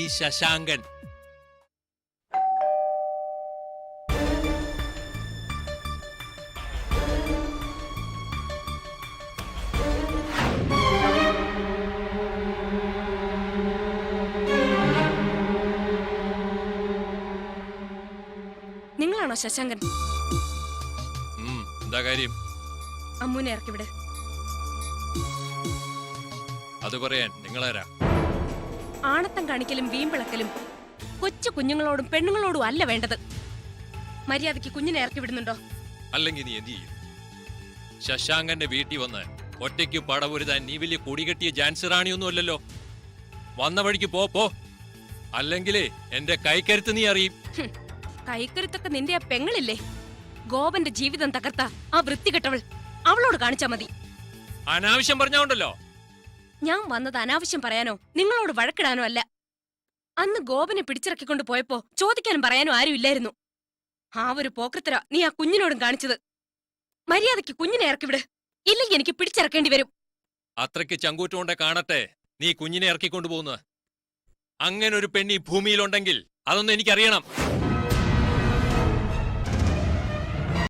ഈ ശശാങ്കൻ. നിങ്ങളാണോ ശശാങ്കൻ? എന്താ കാര്യം? അമ്മൂനെ ഇറക്കിവിടെ. അത് പറയാൻ നിങ്ങളാരാ? ആണത്തം കാണിക്കലും വീമ്പിളക്കലും കൊച്ചു കുഞ്ഞുങ്ങളോടും പെണ്ണുങ്ങളോടും അല്ല വേണ്ടത്. മര്യാദയ്ക്ക് കുഞ്ഞിനെ ഇറക്കി വിടുന്നുണ്ടോ? അല്ലെങ്കിൽ നീ എന്ത് ചെയ്യും? ശശാങ്കന്റെ വീട്ടിൽ വന്ന് ഒറ്റയ്ക്ക് പടപൊരുതാൻ നീ വലിയ കൊടികെട്ടിയ ജാൻസി റാണിയൊന്നും അല്ലല്ലോ. വന്ന വഴിക്ക് പോ. അല്ലെങ്കിലേ എന്റെ കൈക്കരുത്ത് നീ അറിയും. കൈക്കരുത്തൊക്കെ നിന്റെ ആ പെങ്ങളില്ലേ? ഗോപന്റെ ജീവിതം തകർത്ത ആ വൃത്തികെട്ടവൾ, അവളോട് കാണിച്ചാ മതി. അനാവശ്യം പറഞ്ഞോണ്ടല്ലോ. ഞാൻ വന്നത് അനാവശ്യം പറയാനോ നിങ്ങളോട് വഴക്കിടാനോ അല്ല. അന്ന് ഗോപനെ പിടിച്ചിറക്കിക്കൊണ്ട് പോയപ്പോ ചോദിക്കാനും പറയാനും ആരും ഇല്ലായിരുന്നു. ആ ഒരു പോക്രിത്തര നീ ആ കുഞ്ഞിനോടും കാണിച്ചത്. മര്യാദയ്ക്ക് കുഞ്ഞിനെ ഇറക്കിവിട്, ഇല്ലെങ്കിൽ എനിക്ക് പിടിച്ചിറക്കേണ്ടി വരും. അത്രയ്ക്ക് ചങ്കൂറ്റുകൊണ്ടേ കാണട്ടെ നീ കുഞ്ഞിനെ ഇറക്കിക്കൊണ്ടു പോകുന്നത്. അങ്ങനെ ഒരു പെണ്ണി ഭൂമിയിലുണ്ടെങ്കിൽ അതൊന്നും എനിക്കറിയണം.